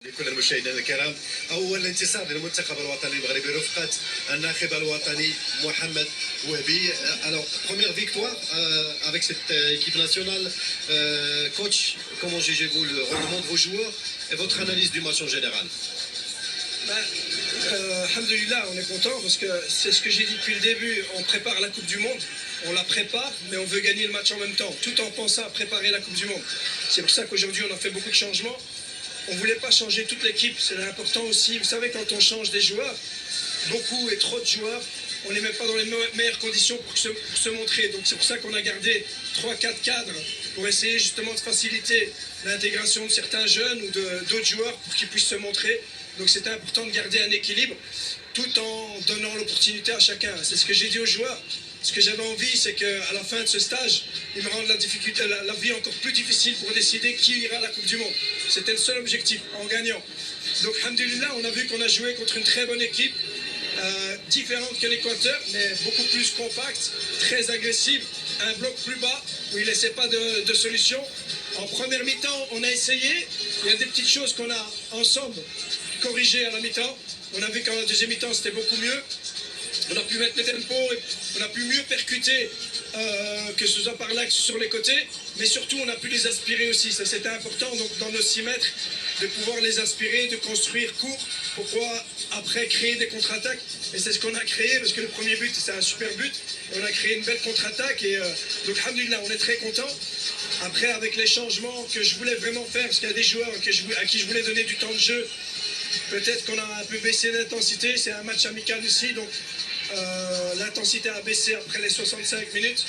لكل المشاهدين الكرام اول انتصار للمنتخب الوطني المغربي رفقه الناخب الوطني محمد وهبي. Alors première victoire avec cette équipe nationale. Coach, comment jugez-vous le rendement de vos joueurs et votre analyse du match en général? Alhamdulillah, on est content parce que c'est ce que j'ai dit depuis le début, on prépare la Coupe du Monde, on la prépare, mais on veut gagner le match en même temps, tout en pensant à préparer la Coupe du Monde. C'est pour ça qu'aujourd'hui on a fait beaucoup de changements. On ne voulait pas changer toute l'équipe, c'est important aussi. Vous savez, quand on change des joueurs, beaucoup et trop de joueurs, on ne les met pas dans les meilleures conditions pour se montrer. Donc c'est pour ça qu'on a gardé 3-4 cadres pour essayer justement de faciliter l'intégration de certains jeunes ou d'autres joueurs pour qu'ils puissent se montrer. Donc c'était important de garder un équilibre tout en donnant l'opportunité à chacun. C'est ce que j'ai dit aux joueurs. Ce que j'avais envie, c'est qu'à la fin de ce stage, ils me rendent la vie encore plus difficile pour décider qui ira à la Coupe du Monde. C'était le seul objectif, en gagnant. Donc, alhamdulillah, on a vu qu'on a joué contre une très bonne équipe, différente que l'Équateur, mais beaucoup plus compacte, très agressive, un bloc plus bas, où il ne laissait pas de solution. En première mi-temps, on a essayé. Il y a des petites choses qu'on a ensemble corrigées à la mi-temps. On a vu qu'en la deuxième mi-temps, c'était beaucoup mieux. On a pu mettre le tempo, on a pu mieux percuter, que ce soit par l'axe sur les côtés, mais surtout on a pu les aspirer aussi. Ça c'était important, donc dans nos 6 mètres, de pouvoir les aspirer, de construire court, pour pouvoir après créer des contre-attaques. Et c'est ce qu'on a créé, parce que le premier but, c'est un super but. On a créé une belle contre-attaque, et donc alhamdulillah, on est très content. Après, avec les changements que je voulais vraiment faire, parce qu'il y a des joueurs à qui je voulais donner du temps de jeu, peut-être qu'on a un peu baissé l'intensité. C'est un match amical ici, donc l'intensité a baissé après les 65 minutes.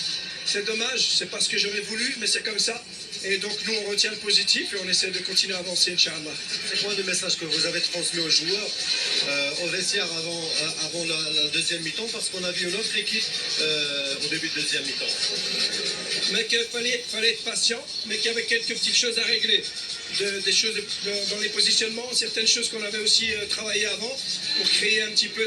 C'est dommage, c'est pas ce que j'aurais voulu, mais c'est comme ça. Et donc nous on retient le positif et on essaie de continuer à avancer, Inch'Allah. C'est quoi le message que vous avez transmis aux joueurs au vestiaire avant la deuxième mi-temps, parce qu'on a vu une autre équipe au début de deuxième mi-temps? Mais qu'il fallait être patient, mais qu'il y avait quelques petites choses à régler. Des choses dans les positionnements, certaines choses qu'on avait aussi travaillé avant pour créer un petit peu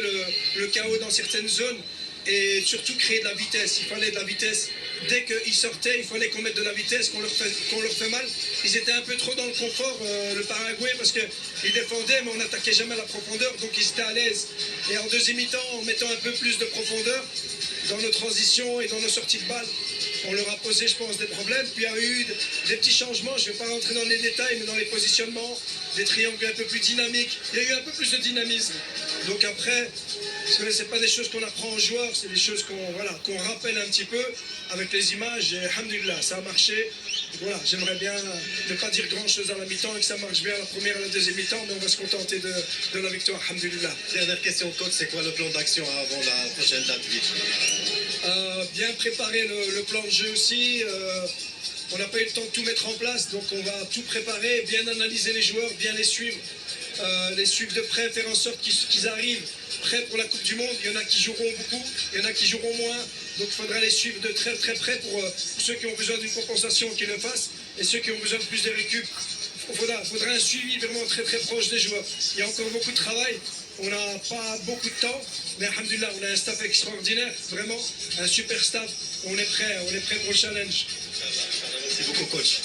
le chaos dans certaines zones et surtout créer de la vitesse. Il fallait de la vitesse. Dès qu'ils sortaient, il fallait qu'on mette de la vitesse, qu'on leur fait mal. Ils étaient un peu trop dans le confort, le Paraguay, parce qu'ils défendaient, mais on n'attaquait jamais à la profondeur, donc ils étaient à l'aise. Et en deuxième mi-temps, en mettant un peu plus de profondeur dans nos transitions et dans nos sorties de balles, on leur a posé, je pense, des problèmes. Puis il y a eu des petits changements, je ne vais pas rentrer dans les détails, mais dans les positionnements, des triangles un peu plus dynamiques. Il y a eu un peu plus de dynamisme. Donc après, ce n'est pas des choses qu'on apprend aux joueurs, c'est des choses qu'on rappelle un petit peu avec les images. Et alhamdulillah, ça a marché. Voilà, j'aimerais bien ne pas dire grand-chose à la mi-temps et que ça marche bien à la première et la deuxième mi-temps, mais on va se contenter de la victoire, alhamdulillah. Dernière question, coach, c'est quoi le plan d'action avant la prochaine date? Bien préparer le plan de jeu aussi. On n'a pas eu le temps de tout mettre en place, donc on va tout préparer, bien analyser les joueurs, bien les suivre de près, faire en sorte qu'ils arrivent prêts pour la Coupe du Monde. Il y en a qui joueront beaucoup, il y en a qui joueront moins, donc il faudra les suivre de très très près pour ceux qui ont besoin d'une compensation qu'ils le fassent, et ceux qui ont besoin de plus de récup. Il faudra un suivi vraiment très très proche des joueurs. Il y a encore beaucoup de travail. On n'a pas beaucoup de temps, mais alhamdulillah, on a un staff extraordinaire, vraiment, un super staff. On est prêt pour le challenge. Merci beaucoup, coach.